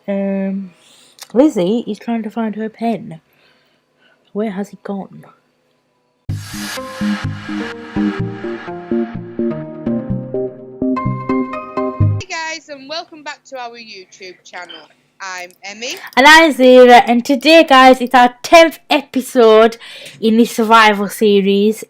Um, Lizzie is trying to find her pen. Where has it gone? Hey guys, and welcome back to our YouTube channel. I'm Emmy. And I'm Zira, and today, guys, it's our 10th episode in this survival series.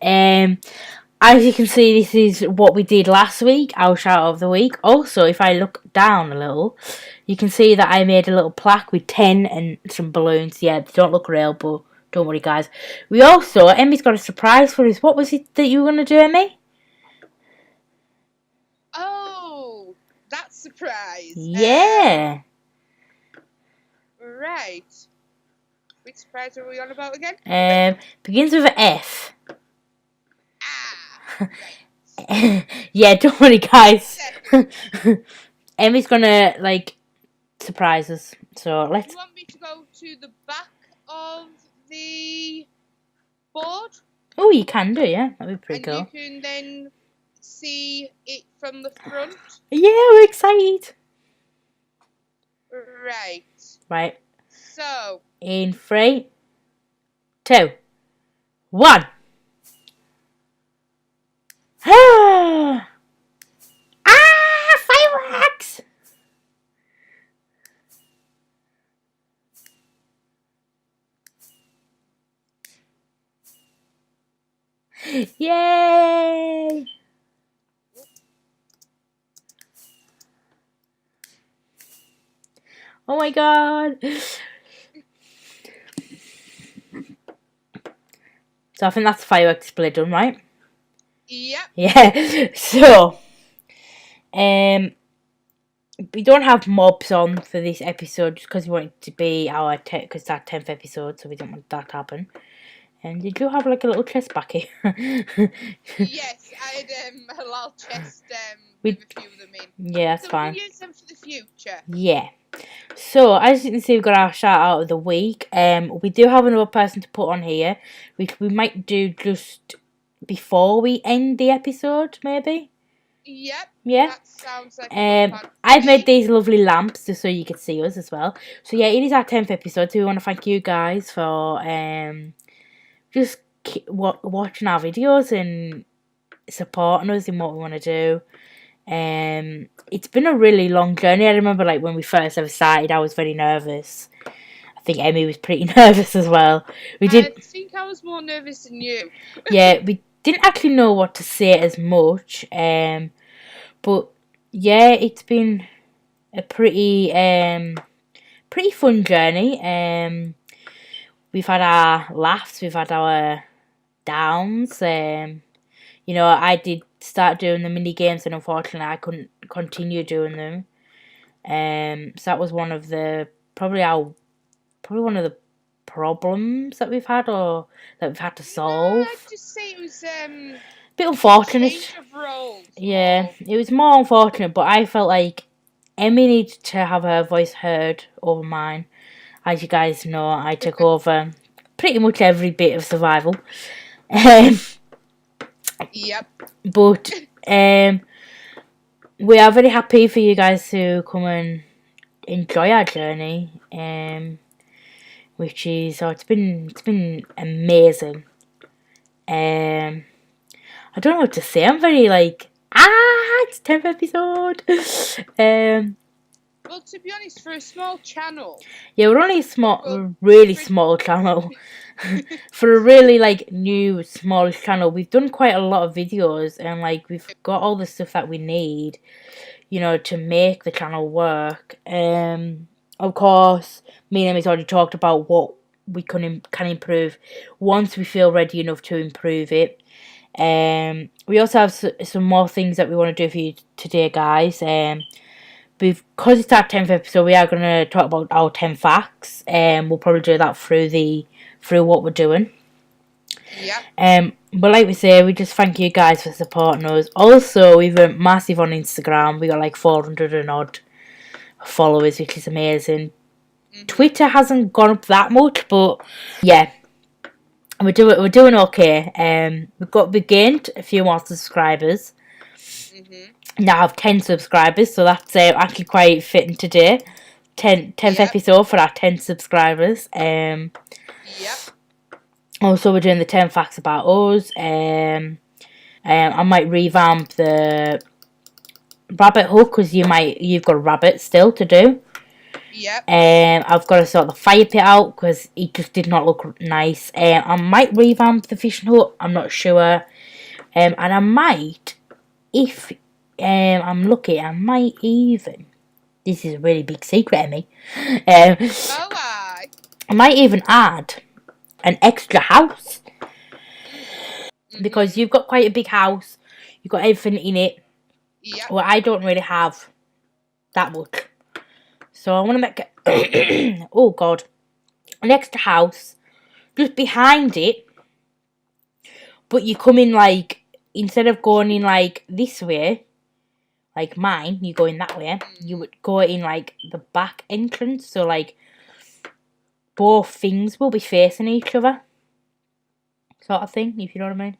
As you can see, this is what we did last week, our shout out of the week. Also, if I look down a little, you can see that I made a little plaque with 10 and some balloons. Yeah, they don't look real, but don't worry, guys. We also, Emmy's got a surprise for us. What was it that you were going to do, Emmy? Oh, that surprise. Yeah. Right. Which surprise are we on about again? Begins with an F. Ah. Right. Yeah, don't worry, guys. Emmy's gonna surprise us. So let's. You want me to go to the back of the board? Oh, you can do, yeah. That'd be pretty cool. And you can then see it from the front. Yeah, we're excited. Right. Right. So. In 3, 2, 1. Ah! Fireworks! Yay! Oh my god! So I think that's fireworks display done, right? Yep. Yeah. So, we don't have mobs on for this episode just because we want it to be our because it's our 10th episode, so we don't want that to happen. And you do have like a little chest back here. Yes, I had a little chest with a few of them in. Yeah, that's fine. So we use them for the future. Yeah. So as you can see, we've got our shout out of the week. We do have another person to put on here, which we might do just before we end the episode, maybe. Yep. Yeah. That sounds like a good plan. I've made these lovely lamps just so you can see us as well. So yeah, it is our 10th episode. So we want to thank you guys for just watching our videos and supporting us in what we want to do. It's been a really long journey. I remember when we first ever started, I was very nervous. I think Emmy was pretty nervous as well. I think I was more nervous than you. Yeah, we didn't actually know what to say as much. But yeah, it's been a pretty fun journey. We've had our laughs, we've had our downs. I did start doing the mini games, and unfortunately, I couldn't continue doing them. So that was one of the probably one of the problems that we've had, or that we've had to solve. I'd just say it was a bit unfortunate. Change of roles. Yeah, it was more unfortunate, but I felt like Emmy needed to have her voice heard over mine. As you guys know, I took over pretty much every bit of survival. Yep. But we are very happy for you guys to come and enjoy our journey. Which is it's been amazing. I don't know what to say. I'm very it's 10th episode. Well, to be honest, for a small channel. Yeah, we're only really small channel. For a really new small channel, we've done quite a lot of videos, and we've got all the stuff that we need, to make the channel work. Of course, me and Emmy's already talked about what we can improve once we feel ready enough to improve it. We also have some more things that we want to do for you today, guys. Because it's our 10th episode, we are going to talk about our 10 facts. We'll probably do that through what we're doing. Yeah. But like we say, we just thank you guys for supporting us. Also, we went massive on Instagram. We got 400 and odd followers, which is amazing. Mm-hmm. Twitter hasn't gone up that much, but yeah, we're doing okay. We've gained a few more subscribers. Mm-hmm. Now I have 10 subscribers, so that's actually quite fitting today. 10th Yep. episode for our 10 subscribers. Yep. Also, we're doing the 10 facts about us. I might revamp the rabbit hole because you've got a rabbit still to do. Yep. I've got to sort the fire pit out because it just did not look nice. I might revamp the fishing hut. I'm not sure. And I might, if I'm lucky, I might even. This is a really big secret, Emmy. Oh, aye. I might even add an extra house because you've got quite a big house. You've got everything in it. Yep. Well, I don't really have that much. So I want to make oh god, an extra house just behind it. But you come in like, instead of going in like this way, like mine, you go in that way. You would go in like the back entrance. So like both things will be facing each other, sort of thing. If you know what I mean.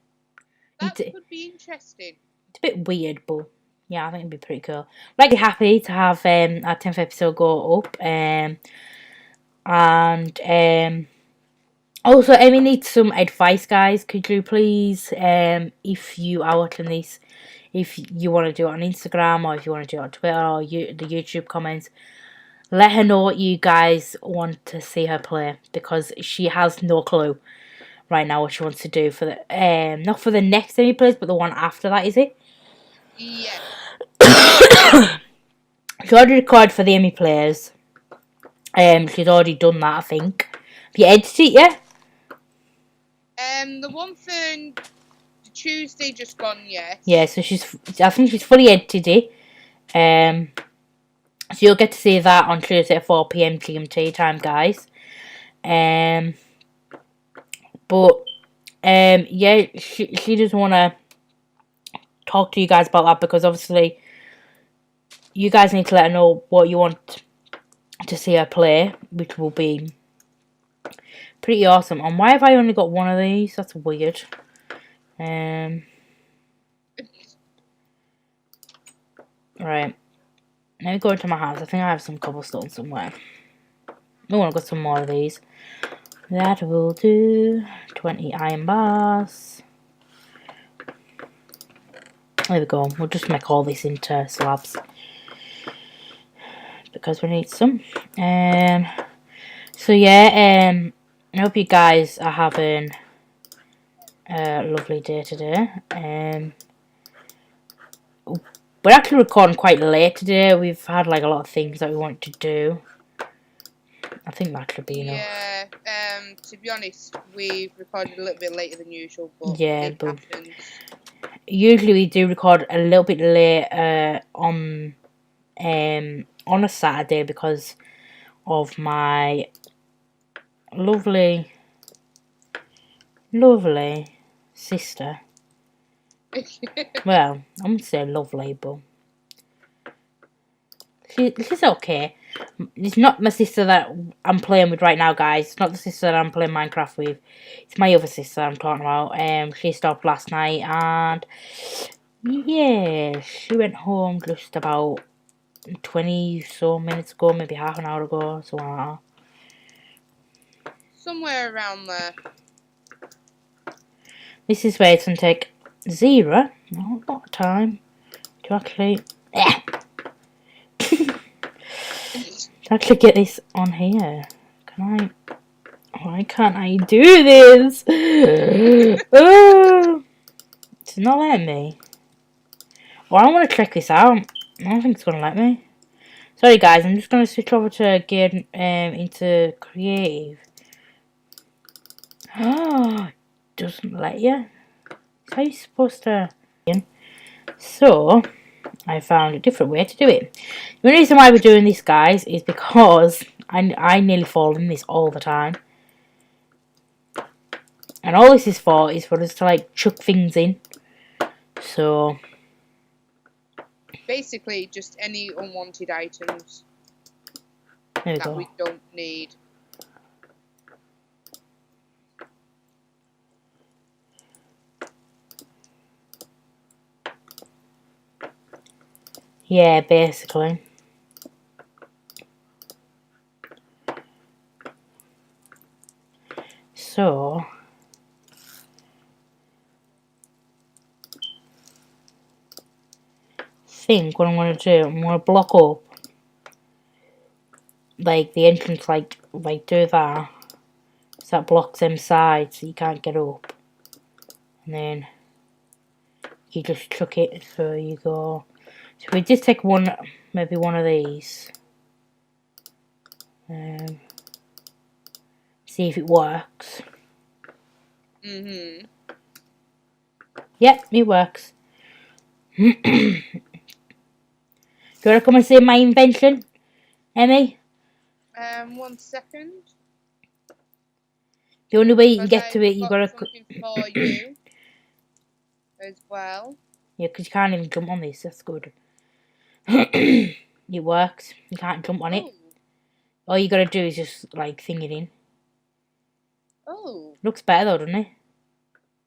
That could be interesting. It's a bit weird, but yeah, I think it'd be pretty cool. Like, happy to have our 10th episode go up. Also, Emmy needs some advice, guys. Could you please, if you are watching this, if you want to do it on Instagram or if you want to do it on Twitter or the YouTube comments, let her know what you guys want to see her play, because she has no clue right now what she wants to do for the not for the next Emmy plays, but the one after that, is it? Yeah. She already recorded for the Emmy players. She's already done that, I think. Have you edited it yet? The one for Tuesday just gone, yes. Yeah, so I think she's fully edited it. So you'll get to see that on Tuesday at 4 PM GMT time, guys. Yeah, she doesn't want to talk to you guys about that because obviously you guys need to let her know what you want to see her play, which will be pretty awesome. And why have I only got one of these? That's weird. Right. Let me go into my house. I think I have some cobblestone somewhere. Oh, I've got some more of these. That will do. 20 iron bars. There we go. We'll just make all this into slabs, because we need some. So yeah, I hope you guys are having a lovely day today. We're actually recording quite late today. We've had like a lot of things that we want to do. I think that should be enough. Yeah, to be honest, we've recorded a little bit later than usual, but yeah, it but happens. Usually we do record a little bit late on a Saturday because of my lovely sister. Well, I wouldn't say lovely, but she's okay. It's not my sister that I'm playing with right now, guys. It's not the sister that I'm playing Minecraft with. It's my other sister I'm talking about. She stopped last night, and yeah, she went home just about 20 so minutes ago, maybe half an hour ago, something like that. Somewhere around there. This is where it's going to take zero, no, not time, to actually get this on here. Can I? Why can't I do this? Oh, it's not letting me. Well, I want to check this out. I don't think it's going to let me. Sorry guys, I'm just going to switch over to get into creative. Oh, doesn't let you. How are you supposed to? So, I found a different way to do it. The reason why we're doing this, guys, is because I nearly fall in this all the time. And all this is for us to like chuck things in. So basically just any unwanted items that we don't need. Yeah, basically. So I think what I'm gonna do, I'm gonna block up like the entrance, like do that, so that blocks them sides so you can't get up, and then you just chuck it. So you go. So we just take one, maybe one of these. See if it works. Mhm. Yep, it works. Do you want to come and see my invention, Emmy? 1 second. The only way you can get I've to it, you got gotta. something for you as well. Yeah, because you can't even jump on this. That's good. It works. You can't jump on it. Oh. All you gotta do is just like thing it in. Oh. Looks better though, doesn't it?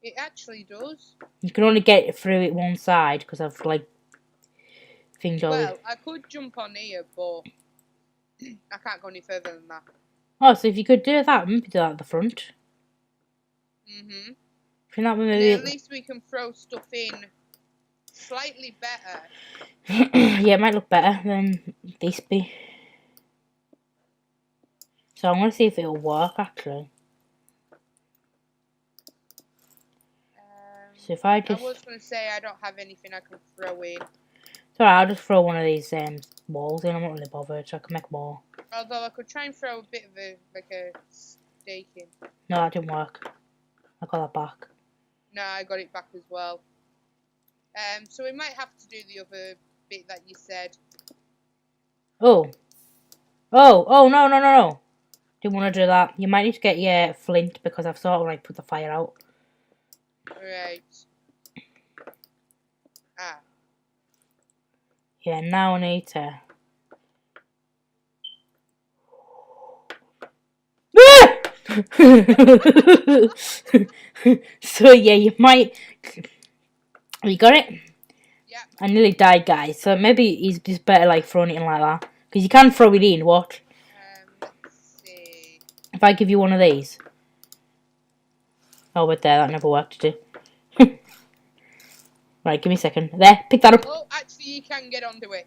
It actually does. You can only get through it one side because I've like things all. Well, I could jump on here, but I can't go any further than that. Oh, so if you could do that, maybe do that at the front. Mhm. I think that would And maybe. at least we can throw stuff in slightly better. Yeah, it might look better than this be. So I'm gonna see if it'll work actually. So if I just. I was gonna say I don't have anything I can throw in. So I'll just throw one of these walls in. I'm not really bothered. So I can make more. Although I could try and throw a bit of a stake in. No, that didn't work. I got that back. No, I got it back as well. So we might have to do the other bit that you said. Oh. Oh, no. Didn't want to do that. You might need to get your flint because I've sort of like put the fire out. Right. Ah. Yeah, now I need to. So yeah, you might. You got it? Yeah. I nearly died, guys. So maybe it's just better like throwing it in like that because you can throw it in. Watch. Let's see. If I give you one of these. Oh, wait there. That never worked, did it? Right, give me a second. There, pick that up. Oh, actually, you can get onto it.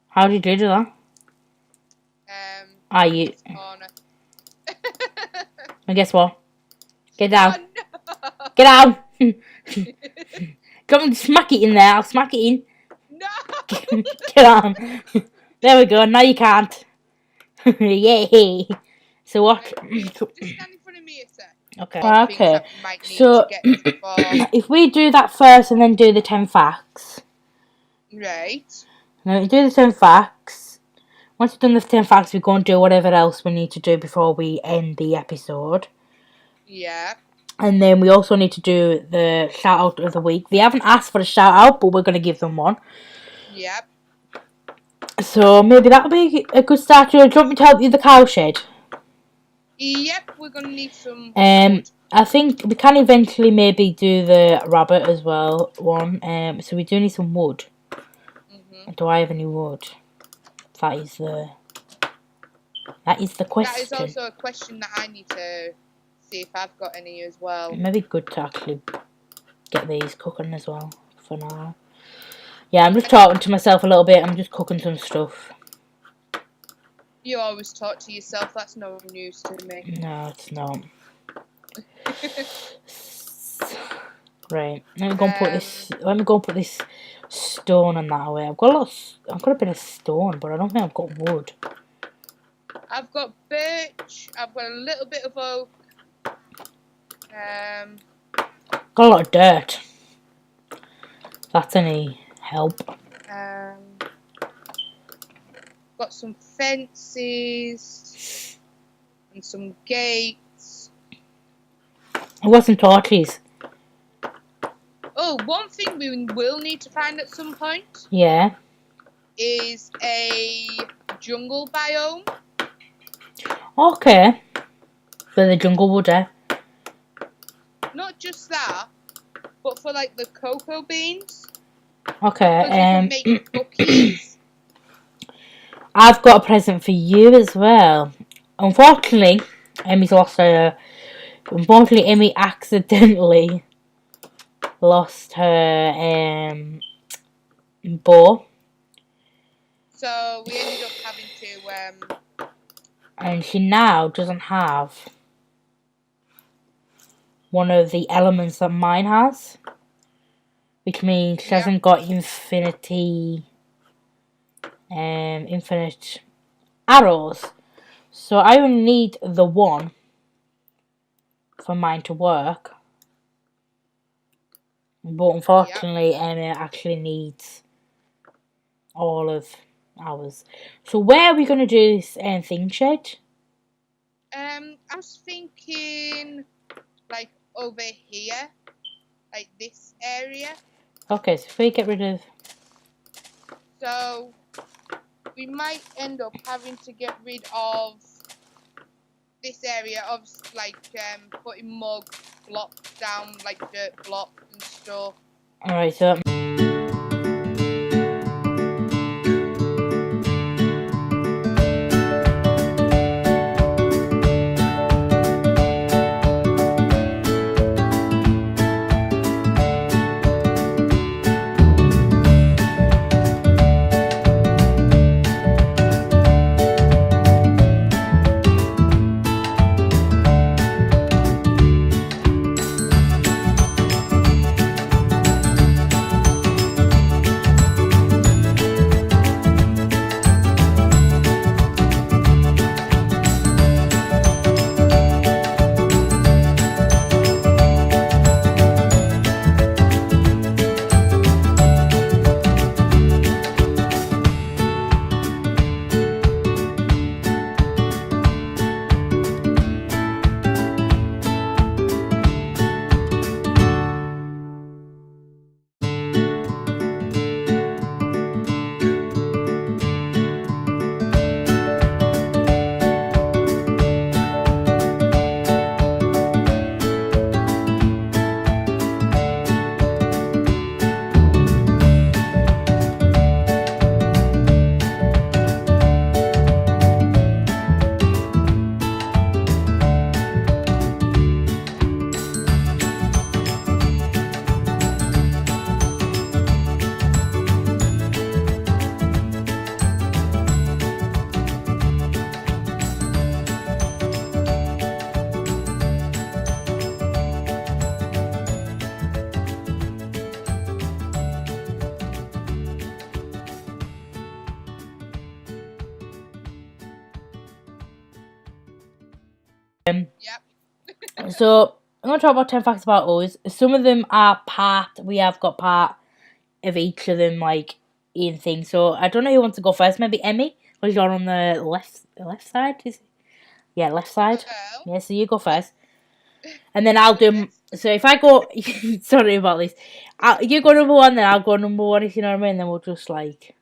How did you do that? You. Corner. And guess what? Get down. Oh, no. Get down. Come and smack it in there. I'll smack it in. No. Get on. There we go. Now you can't. Yay. So what? Just stand in front of me a sec. Okay. All things Okay. that we might need So to get before. if we do that first and then do the 10 facts. Right. Now we do the 10 facts. Once we've done the 10 facts, we go and do whatever else we need to do before we end the episode. Yeah. And then we also need to do the shout out of the week. They haven't asked for a shout out, but we're going to give them one. Yep. So maybe that'll be a good start. Do you want me to help you with the cow shed? Yep, we're going to need some. I think we can eventually maybe do the rabbit as well one. So we do need some wood. Mm-hmm. Do I have any wood? That is the question. That is also a question that I need to see if I've got any as well. Maybe good to actually get these cooking as well for now. Yeah, I'm just talking to myself a little bit. I'm just cooking some stuff. You always talk to yourself. That's no news to me. No, it's not. Right. Let me go and put this. Let me go and put this stone and that away. I've got a bit of stone, but I don't think I've got wood. I've got birch. I've got a little bit of oak. Got a lot of dirt. If that's any help. Got some fences and some gates. I've got some torches. Oh, one thing we will need to find at some point. Yeah. Is a jungle biome. Okay. For the jungle wood, eh? Not just that, but for like the cocoa beans. Okay. We can make cookies. I've got a present for you as well. Unfortunately, Emmy's lost her Unfortunately, Emmy accidentally lost her bow, So we ended up having to. and she now doesn't have one of the elements that mine has, which means she hasn't got infinite arrows. So I only need the one for mine to work. But unfortunately, Emma actually needs all of ours. So where are we going to do this thing shed? I was thinking, like, over here. Like, this area. Okay, so if we get rid of... So, we might end up having to get rid of this area of, like, putting more blocks down, like dirt blocks and stuff. Alright, so... So, I'm going to talk about 10 facts about us. Some of them are we have got part of each of them, like, in things. So, I don't know who wants to go first. Maybe Emmy? Because you're on the left side? Yeah, left side. Yeah, so you go first. And then I'll do... So, if I go... Sorry about this. You go number 1, then I'll go number 1, if you know what I mean. Then we'll just, like...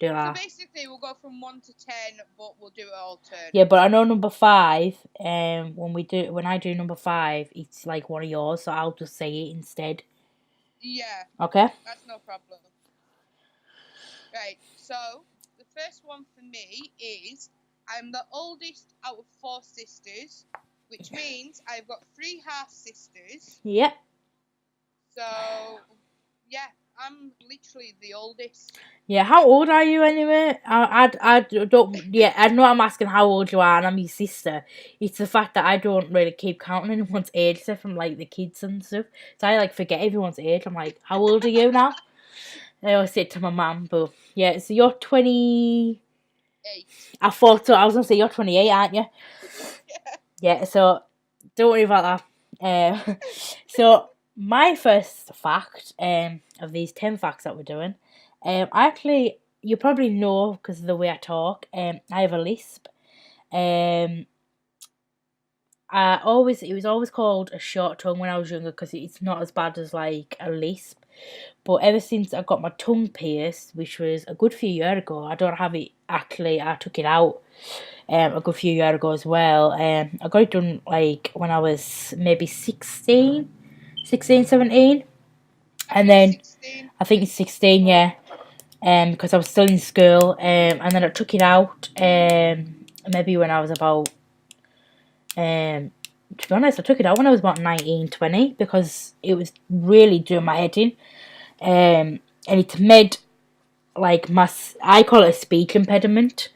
So basically, we'll go from 1 to 10, but we'll do it all turn. Yeah, but I know number 5. When I do number 5, it's like one of yours, so I'll just say it instead. Yeah. Okay. That's no problem. Right. So the first one for me is I'm the oldest out of 4 sisters, which means I've got 3 half sisters. Yep. So yeah, I'm literally the oldest. Yeah, how old are you anyway? I don't. Yeah, I know I'm asking how old you are, and I'm your sister. It's the fact that I don't really keep counting anyone's age, except from like the kids and stuff. So I like forget everyone's age. I'm like, how old are you now? I always say it to my mum, but yeah. So you're 28. I thought so. I was gonna say you're 28, aren't you? Yeah. So don't worry about that. So my first fact of these 10 facts that we're doing. Actually, you probably know because of the way I talk. I have a lisp. It was always called a short tongue when I was younger because it's not as bad as like a lisp. But ever since I got my tongue pierced, which was a good few years ago, I don't have it actually. I took it out a good few years ago as well. I got it done like when I was maybe 16, 17. And then 16. I think it's 16, yeah. Because I was still in school, and then I took it out, maybe when I was about, to be honest, I took it out when I was about 19, 20 because it was really doing my head in. And it's made, like, I call it a speech impediment.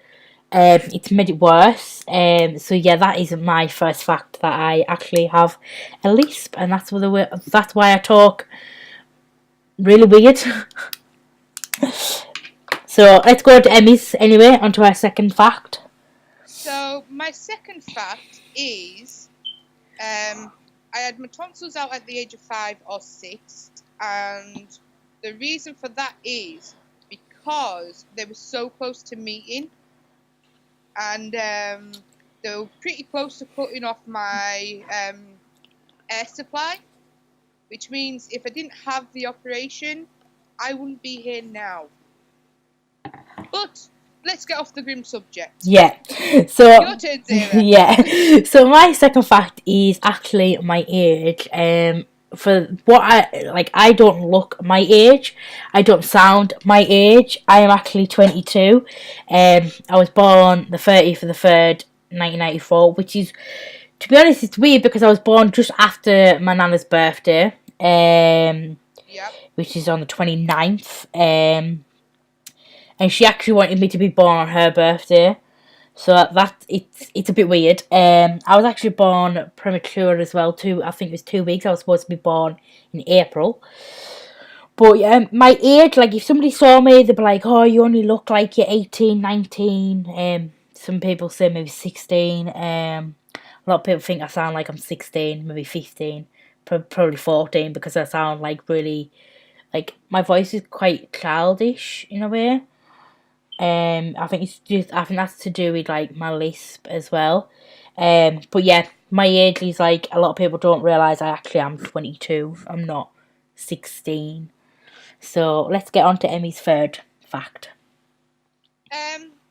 It's made it worse. So yeah, that is my first fact, that I actually have a lisp, and that's why I talk really weird. So let's go to Emmy's anyway, onto our second fact. So my second fact is, I had my tonsils out at the age of 5 or 6, and the reason for that is because they were so close to meeting, and they were pretty close to cutting off my air supply, which means if I didn't have the operation, I wouldn't be here now. But let's get off the grim subject. Yeah. So your turn, Zara. Yeah. So my second fact is actually my age. For what I don't look my age. I don't sound my age. I am actually 22. I was born the 30th of the 3rd, 1994, which is, to be honest, it's weird because I was born just after my nana's birthday. Yep. Which is on the 29th. And she actually wanted me to be born on her birthday. So it's a bit weird. I was actually born premature as well too. I think it was 2 weeks. I was supposed to be born in April. But yeah, my age, like if somebody saw me, they'd be like, "Oh, you only look like you're 18, 19." Some people say maybe 16. A lot of people think I sound like I'm 16, maybe 15, probably 14, because I sound like really, like my voice is quite childish in a way. I think that's to do with like my lisp as well. But yeah, my age is like a lot of people don't realise I actually am 22. I'm not 16. So let's get on to Emmy's third fact.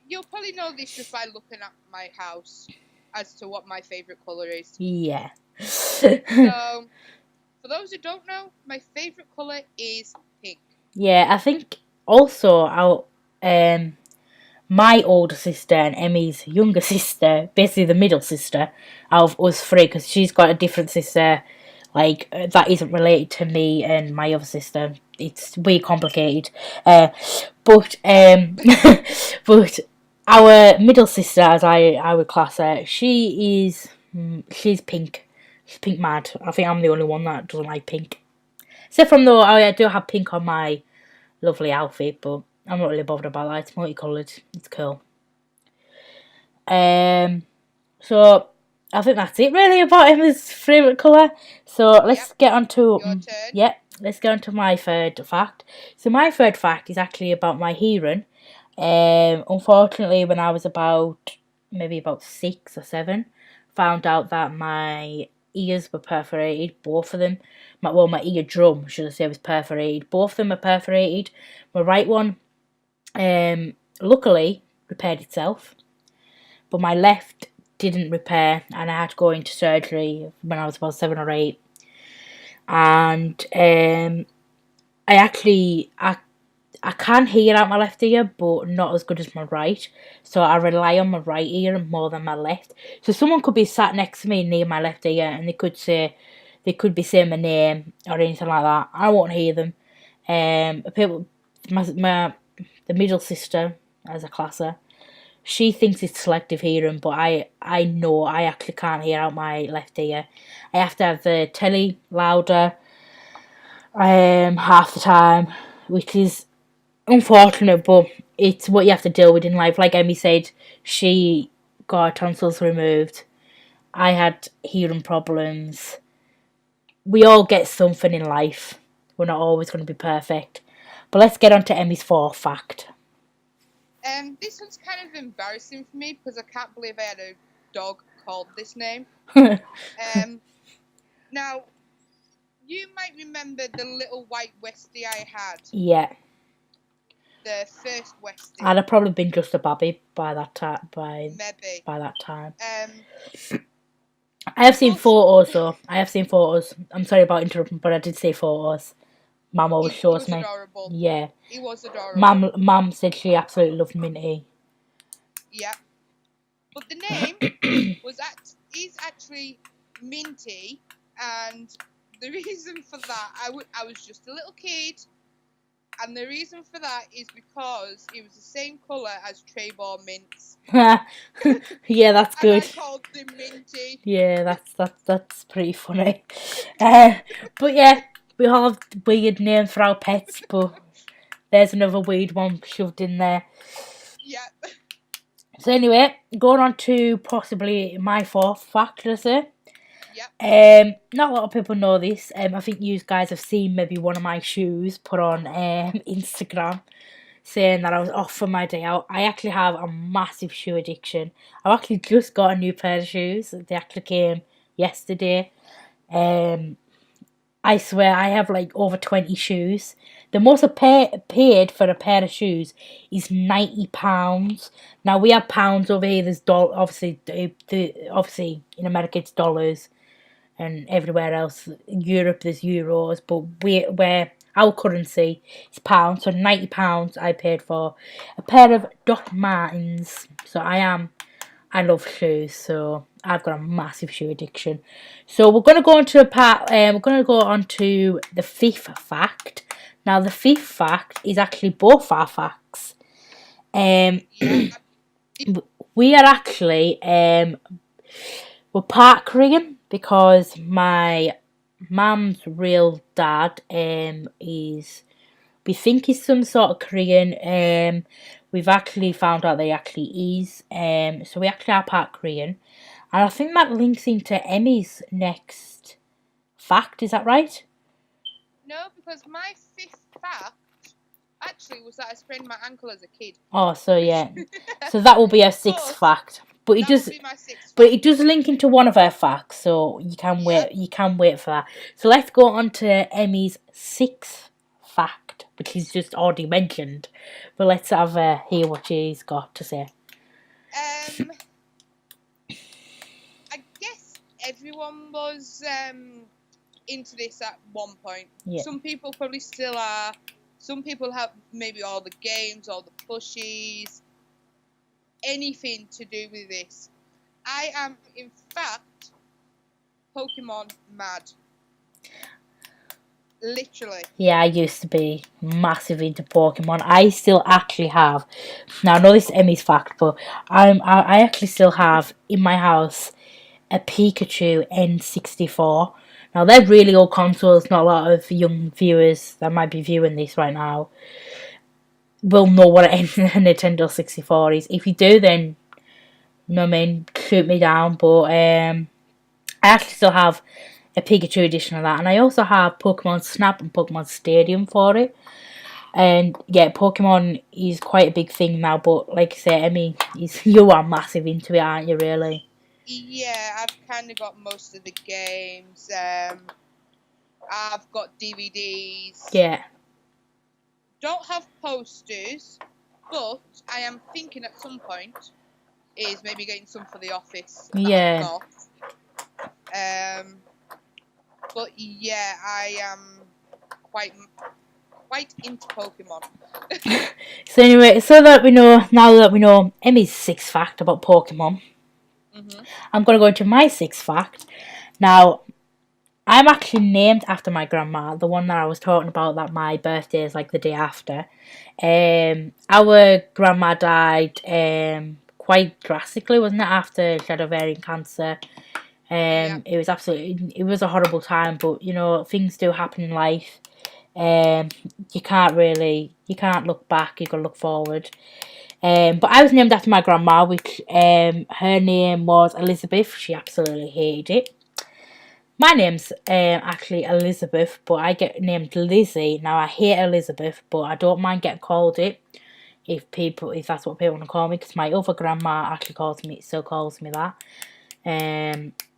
You'll probably know this just by looking at my house as to what my favourite colour is. Yeah. So, for those who don't know, my favourite colour is pink. Yeah, I think also my older sister and Emmy's younger sister, basically the middle sister out of us three, because she's got a different sister, like that isn't related to me and my other sister. It's way complicated. But but our middle sister, as I would class her, she's pink. She's pink mad. I think I'm the only one that doesn't like pink. Except from though I do have pink on my lovely outfit, but I'm not really bothered about that. It's multicoloured. It's cool. So I think that's it really about Emma's favourite colour. So let's get on to let's get on to my third fact. So my third fact is actually about my hearing. Unfortunately, when I was maybe about 6 or 7, found out that my ears were perforated, both of them. My eardrum, should I say, was perforated. Both of them are perforated. My right one, luckily, repaired itself, but my left didn't repair, and I had to go into surgery when I was about 7 or 8. And I can hear out my left ear, but not as good as my right. So I rely on my right ear more than my left. So someone could be sat next to me near my left ear, and they could be saying my name or anything like that. I won't hear them. The middle sister, as a classer, she thinks it's selective hearing, but I know I actually can't hear out my left ear. I have to have the telly louder half the time, which is unfortunate, but it's what you have to deal with in life. Like Emmy said, she got her tonsils removed. I had hearing problems. We all get something in life. We're not always going to be perfect. But let's get on to Emmy's fourth fact. This one's kind of embarrassing for me because I can't believe I had a dog called this name. Now, you might remember the little white Westie I had. Yeah. The first Westie. I'd have probably been just a babby by that time. Maybe. By that time. I have seen photos though. I'm sorry about interrupting, but I did see photos. Mum always shows me. Adorable. Yeah. He was adorable. Mum said she absolutely loved Minty. Yeah. But the name is actually minty, and the reason for that, I was just a little kid, and the reason for that is because it was the same colour as Trebor mints. Yeah, that's good. And I called them minty. Yeah, that's pretty funny. But yeah, we all have weird names for our pets, but there's another weird one shoved in there. Yep. So anyway, going on to possibly my fourth fact, let's say. Yep. Not a lot of people know this. I think you guys have seen maybe one of my shoes put on Instagram, saying that I was off for my day out. I actually have a massive shoe addiction. I've actually just got a new pair of shoes. They actually came yesterday. I swear I have like over 20 shoes. The most I paid for a pair of shoes is £90. Now we have pounds over here. There's obviously obviously in America it's dollars, and everywhere else, Europe there's euros. But where our currency is pounds, so £90 I paid for a pair of Doc Martens. So I love shoes, so I've got a massive shoe addiction. So we're gonna go on to we're gonna go on to the fifth fact. Now the fifth fact is actually both our facts. Yeah. We are actually we're part Korean because my mum's real dad is, we think he's some sort of Korean. We've actually found out that he actually is. So we actually are part Korean. And I think that links into Emmy's next fact. Is that right? No, because my fifth fact actually was that I sprained my ankle as a kid. Oh, so yeah. So that will be our sixth fact. But it does. But it does link into one of our facts, so you can wait. You can wait for that. So let's go on to Emmy's sixth fact, which he's just already mentioned. But let's have hear what she's got to say. I guess everyone was into this at one point. Yeah. Some people probably still are. Some people have maybe all the games, all the plushies, anything to do with this. I am, in fact, Pokemon mad. Literally. Yeah, I used to be massive into Pokemon. I still actually have. Now I know this is Emmy's fact, but I actually still have in my house a Pikachu N64. Now they're really old consoles. Not a lot of young viewers that might be viewing this right now will know what a Nintendo 64 is. If you do, then you know what I mean, shoot me down. But I actually still have a Pikachu edition of that, and I also have Pokemon Snap and Pokemon Stadium for it. And yeah, Pokemon is quite a big thing now, but like I say, Emmy, you are massive into it, aren't you, really? Yeah, I've kind of got most of the games. I've got DVDs. Yeah. Don't have posters, but I am thinking at some point is maybe getting some for the office. Yeah. But yeah, I am quite into Pokemon. So anyway, now that we know Emmy's sixth fact about Pokemon, I'm going to go into my sixth fact. Now, I'm actually named after my grandma, the one that I was talking about, that my birthday is like the day after. Our grandma died quite drastically, wasn't it, after she had ovarian cancer. It was a horrible time, but you know, things do happen in life. You can't look back, you gotta look forward. But I was named after my grandma, which her name was Elizabeth. She absolutely hated it. My name's actually Elizabeth, but I get named Lizzie. Now I hate Elizabeth, but I don't mind getting called it if that's what people want to call me, because my other grandma actually still calls me that.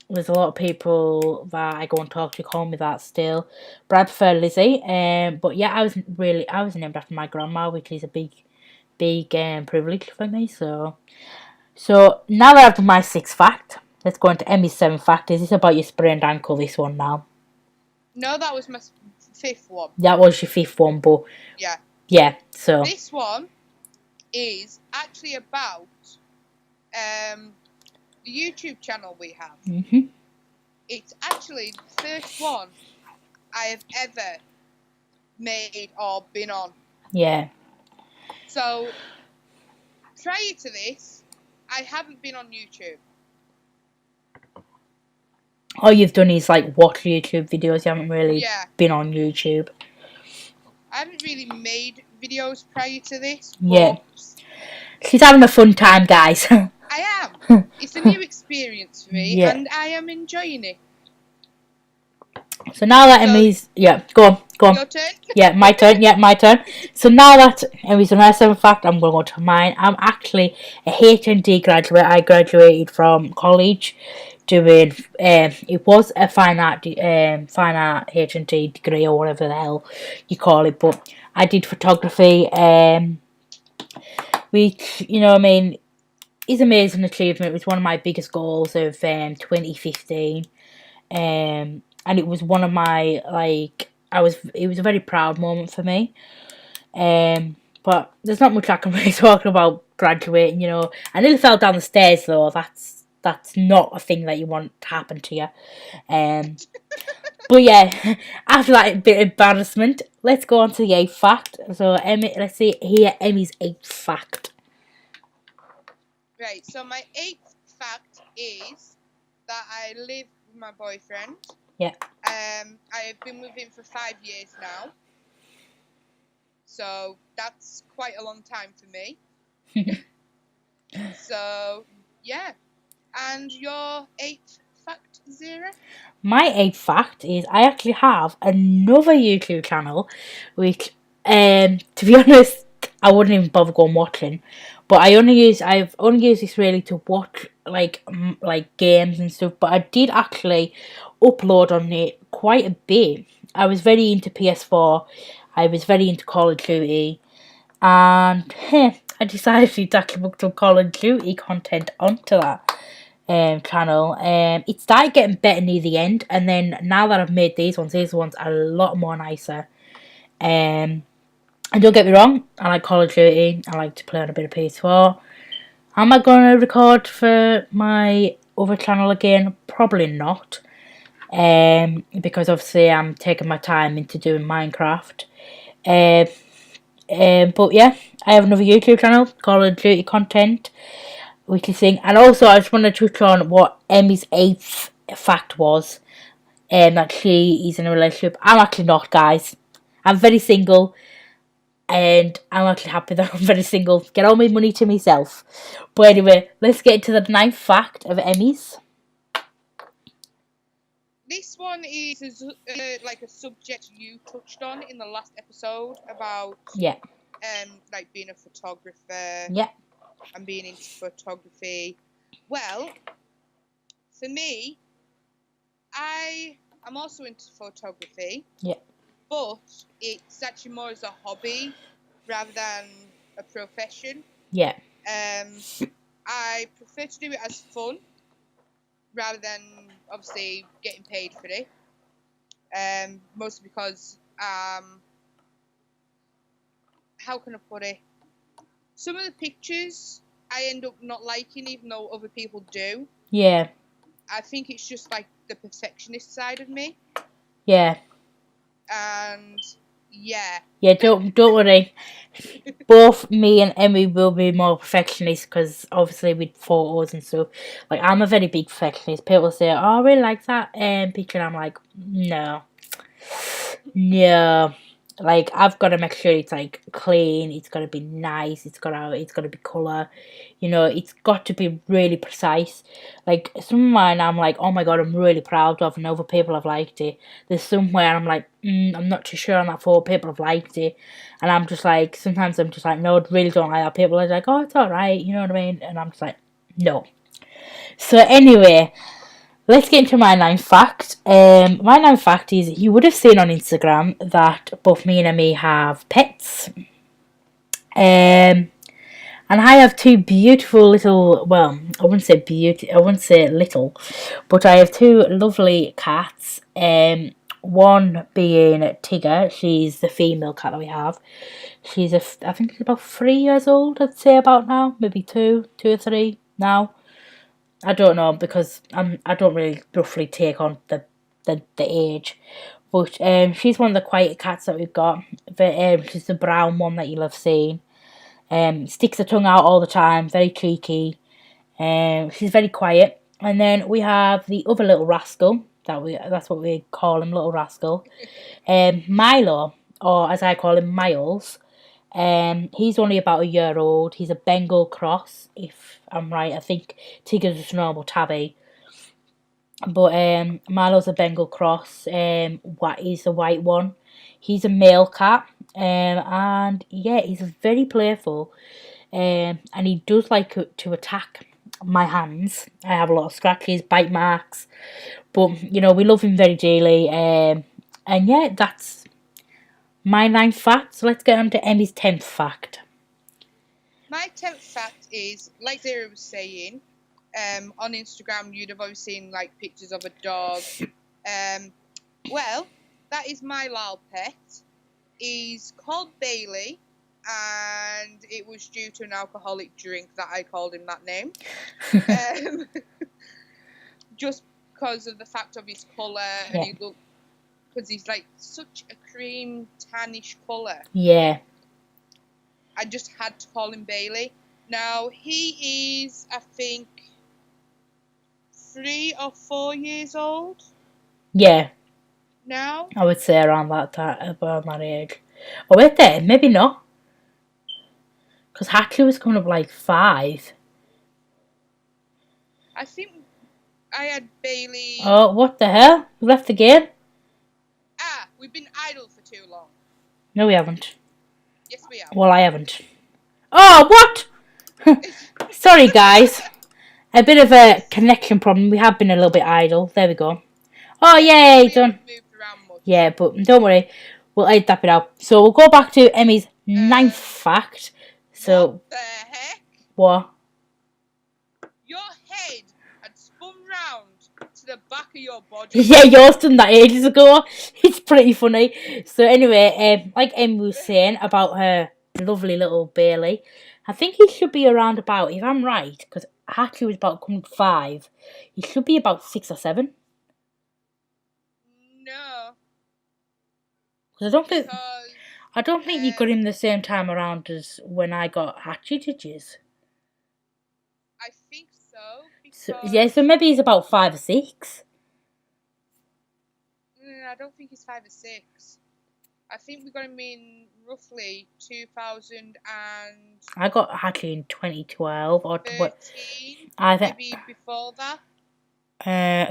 There's a lot of people that I go and talk to call me that still, but I prefer Lizzie. But yeah, I was named after my grandma, which is a big privilege for me. So now that I've done my sixth fact, let's go into Emmy's seventh fact. Is this about your sprained ankle, this one now? No, that was my fifth one. That was your fifth one, but yeah. So this one is actually about the YouTube channel we have. it's actually the first one I have ever made or been on. Yeah. So, prior to this, I haven't been on YouTube. All you've done is like watch YouTube videos. You haven't really Yeah. been on YouTube. I haven't really made videos prior to this. Yeah. But She's having a fun time, guys. I am. It's a new experience for me, Yeah. and I am enjoying it. So now that Emmy's... Yeah, go on. Your turn? Yeah, my turn. So now that Emmy's done her 7th fact, I'm going to go to mine. I'm actually a HND graduate. I graduated from college doing... it was a fine art HND degree or whatever the hell you call it. But I did photography, which, you know what I mean, is an amazing achievement. It was one of my biggest goals of 2015. And it was one of my, like, it was a very proud moment for me. But there's not much I can really talk about graduating, you know. I nearly fell down the stairs, though. That's not a thing that you want to happen to you. But yeah, after that bit of embarrassment, let's go on to the 8th fact. So, Emmy, let's see here, Emmy's 8th fact. Right, so my 8th fact is that I live with my boyfriend. Yeah. I have been with him for 5 years now. So that's quite a long time for me. So, yeah. And your 8th fact, Zira? My 8th fact is I actually have another YouTube channel, which, to be honest, I wouldn't even bother going watching. But I've only used this really to watch like games and stuff. But I did actually upload on it quite a bit. I was very into PS4. I was very into Call of Duty, and I decided to actually put some Call of Duty content onto that channel. It started getting better near the end, and then now that I've made these ones are a lot more nicer. And don't get me wrong, I like Call of Duty. I like to play on a bit of PS4. Am I going to record for my other channel again? Probably not. Because obviously I'm taking my time into doing Minecraft. But yeah, I have another YouTube channel, Call of Duty content, weekly thing. And also I just want to touch on what Emmy's 8th fact was. That she is in a relationship. I'm actually not, guys. I'm very single. And I'm actually happy that I'm very single. Get all my money to myself. But anyway, let's get to the 9th fact of Emmy's. This one is like a subject you touched on in the last episode about like being a photographer. Yeah. And being into photography. Well, for me, I'm also into photography. Yeah. But it's actually more as a hobby rather than a profession. Yeah. I prefer to do it as fun rather than obviously getting paid for it. Mostly because how can I put it? Some of the pictures I end up not liking, even though other people do. Yeah. I think it's just like the perfectionist side of me. Yeah. And yeah. Yeah, don't worry. Both me and Emmy will be more perfectionist because obviously with photos and stuff. Like, I'm a very big perfectionist. People say, "Oh, I really like that picture," and I'm like, no. Like, I've got to make sure it's like clean. It's got to be nice. It's got to be colour. You know, it's got to be really precise. Like, some of mine, I'm like, oh my god, I'm really proud of, and other people have liked it. There's somewhere I'm like, I'm not too sure on that photo. People have liked it, and I'm just like, sometimes I'm just like, no, I really don't like that. People are like, oh, it's alright. You know what I mean? And I'm just like, no. So anyway, let's get into my 9th fact. My 9th fact is, you would have seen on Instagram that both me and Emmy have pets. And I have 2 beautiful little, well, I wouldn't say little, but I have 2 lovely cats. One being Tigger. She's the female cat that we have. She's I think she's about 3 years old, I'd say about now. Maybe 2 or 3 now. I don't know because I don't really roughly take on the age. But she's one of the quiet cats that we've got. She's the brown one that you'll have seen. Sticks her tongue out all the time, very cheeky. She's very quiet. And then we have the other little rascal that's what we call him, little rascal. Milo, or as I call him, Miles. He's only about a year old. He's a Bengal cross, if I'm right. I think Tigger's just a normal tabby. But Milo's a Bengal cross. What is the white one? He's a male cat. And yeah, he's very playful. And he does like to attack my hands. I have a lot of scratches, bite marks. But you know, we love him very dearly. And yeah, that's my ninth fact. So let's get on to Emmy's 10th fact. My 10th fact is, like Zara was saying, on Instagram you'd have always seen like pictures of a dog. Well, that is my lal pet. He's called Bailey, and it was due to an alcoholic drink that I called him that name. Just because of the fact of his colour, and he looked, because he's like such a cream tannish colour. Yeah. I just had to call him Bailey. Now he is, I think, 3 or 4 years old. Yeah. Now I would say around that age. Oh wait there, maybe not. Because Hatchley was coming up like 5. I think I had Bailey. Oh, what the hell? We left the game? We've been idle for too long. No, we haven't. Yes, we have. Well, I haven't. Oh, what? Sorry, guys. A bit of a connection problem. We have been a little bit idle. There we go. Oh, yay, done. Yeah, but don't worry. We'll edit that bit out. So we'll go back to Emmy's 9th fact. So, what the heck? What? Your head had spun round to the back of your body. Yeah, yours done that ages ago. It's pretty funny. So anyway, like Emmy was saying about her lovely little Bailey, I think he should be around about, if I'm right, because Hatchley was about coming to 5, he should be about 6 or 7. No. Because I don't think you got him the same time around as when I got Hatchy, did you? I think so. So maybe he's about 5 or 6. I don't think he's 5 or 6. I think we got him in roughly 2000 and... I got Hatchley in 2012 or 13, I think maybe before that.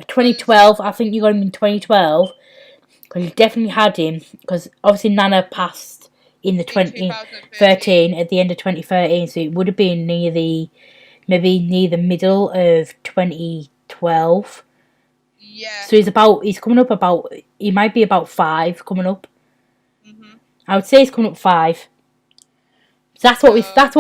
2012. I think you got him in 2012 because you definitely had him because obviously Nana passed in the 2013 at the end of 2013, so it would have been near the middle of 2012. Yeah. So he's coming up about, he might be about 5 coming up. Mhm. I would say he's coming up 5. So that's what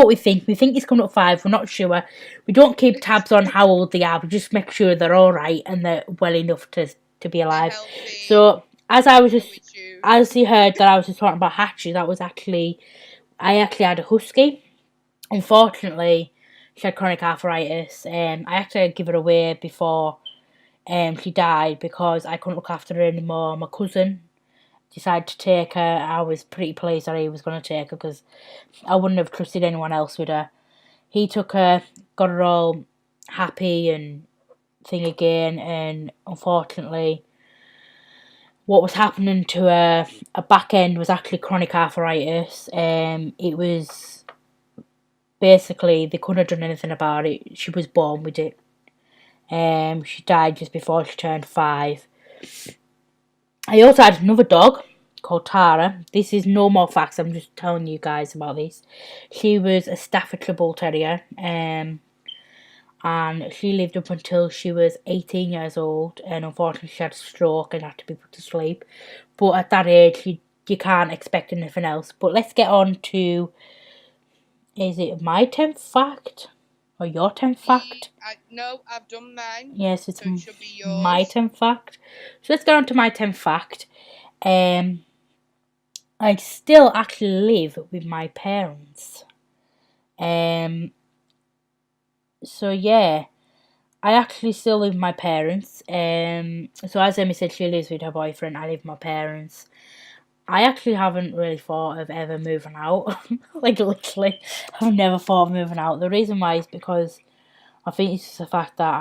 we think. We think he's coming up 5. We're not sure. We don't keep tabs on how old they are. We just make sure they're all right and they're well enough to be alive. So as you heard that I was just talking about Hatchy, I actually had a husky. Unfortunately, she had chronic arthritis. I actually had to give her away before she died because I couldn't look after her anymore. My cousin decided to take her. I was pretty pleased that he was going to take her because I wouldn't have trusted anyone else with her. He took her, got her all happy and thing again, and unfortunately what was happening to her back end was actually chronic arthritis. It was basically they couldn't have done anything about it. She was born with it. She died just before she turned 5. I also had another dog called Tara. This is no more facts, I'm just telling you guys about this. She was a Staffordshire Bull Terrier, and she lived up until she was 18 years old, and unfortunately she had a stroke and had to be put to sleep. But at that age, you can't expect anything else. But let's get on to, is it my 10th fact? Or your 10th fact? No, I've done mine. Yes, it's so it should be yours. My 10th fact. So let's get on to my 10th fact. I still actually live with my parents. So yeah, I actually still live with my parents. So as Emmy said, she lives with her boyfriend. I live with my parents. I actually haven't really thought of ever moving out. Like literally, I've never thought of moving out. The reason why is because I think it's just the fact that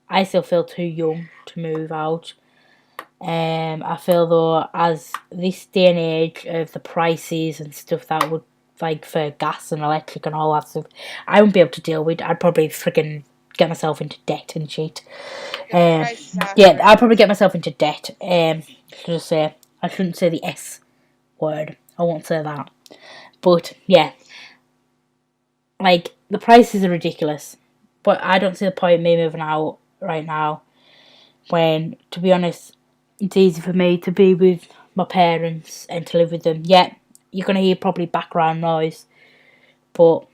I still feel too young to move out. I feel though, as this day and age of the prices and stuff that would like for gas and electric and all that stuff, I wouldn't be able to deal with. I'd probably freaking get myself into debt and shit. Yeah, I'd probably get myself into debt. Should I say? I shouldn't say the S word. I won't say that. But yeah, like the prices are ridiculous. But I don't see the point in me moving out right now. When, to be honest, it's easy for me to be with my parents and to live with them. Yeah, you're gonna hear probably background noise, but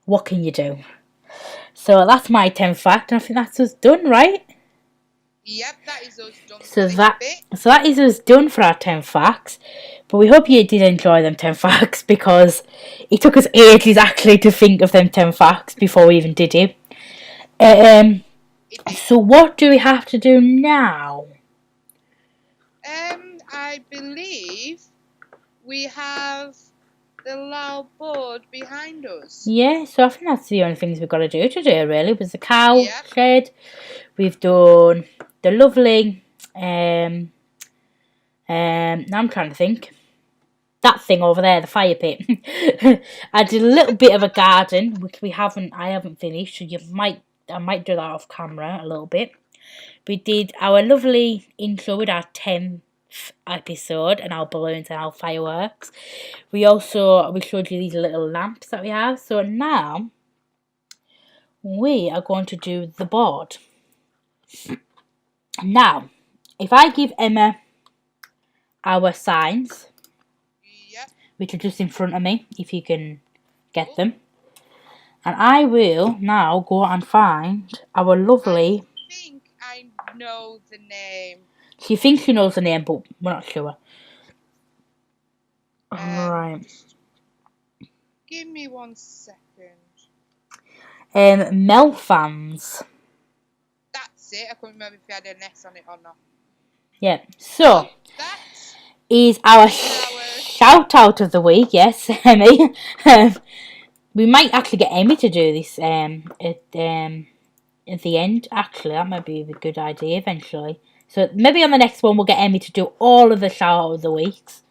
what can you do? So that's my 10th fact, and I think that's us done, right? Yep, that is us done. So that is us done for our 10 facts. But we hope you did enjoy them 10 facts, because it took us ages actually to think of them 10 facts before we even did it. So what do we have to do now? I believe we have the loud board behind us. Yeah, so I think that's the only things we've got to do today, really, was the cow shed. We've done the lovely, now I'm trying to think, that thing over there, the fire pit. I did a little bit of a garden, which I haven't finished, so I might do that off camera a little bit. We did our lovely intro with our 10th episode and our balloons and our fireworks. We showed you these little lamps that we have. So now we are going to do the board. Now, if I give Emma our signs, which are just in front of me, if you can get them, and I will now go and find our lovely. I think I know the name. She thinks she knows the name, but we're not sure. Alright. Give me 1 second. Melfans. That's it. I couldn't remember if you had an S on it or not. Yeah. So that is our shout out of the week. Yes, Emmy. We might actually get Emmy to do this at the end. Actually, that might be a good idea eventually. So maybe on the next one we'll get Emmy to do all of the shout out of the weeks.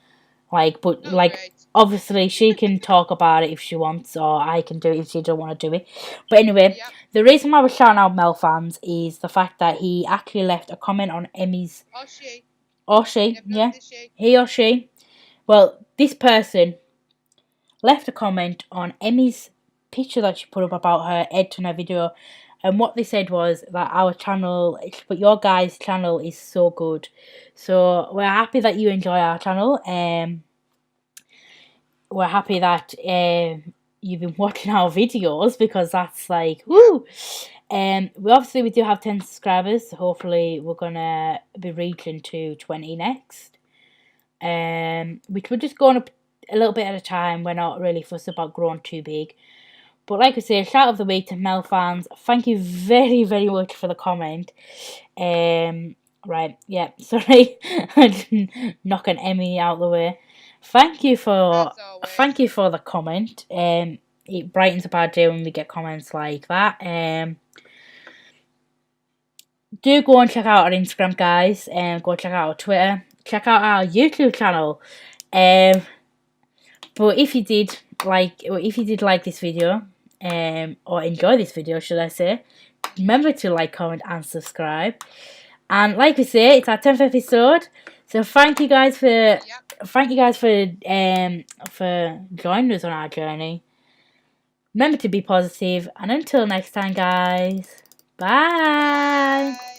Obviously she can talk about it if she wants, or I can do it if she don't want to do it. But anyway, the reason why we're shouting out Mel fans is the fact that he actually left a comment on Emmy's. Or she, yeah. He or she. Well, this person left a comment on Emmy's picture that she put up about her Ed Turner video. And what they said was that our channel, but your guys' channel is so good. So we're happy that you enjoy our channel. We're happy that you've been watching our videos, because that's like, woo! We do have 10 subscribers. Hopefully we're going to be reaching to 20 next. Which we're just going up a little bit at a time. We're not really fussed about growing too big. But like I say, shout out of the week to Mel fans. Thank you very, very much for the comment. Right, yeah, sorry. Knocking Emmy out of the way. Thank you for the comment. It brightens up our day when we get comments like that. Do go and check out our Instagram, guys. Go check out our Twitter. Check out our YouTube channel. But if you did like this video, or enjoy this video, should I say, remember to like, comment, and subscribe. And like we say, it's our 10th episode. So thank you guys for joining us on our journey. Remember to be positive, and until next time, guys. Bye.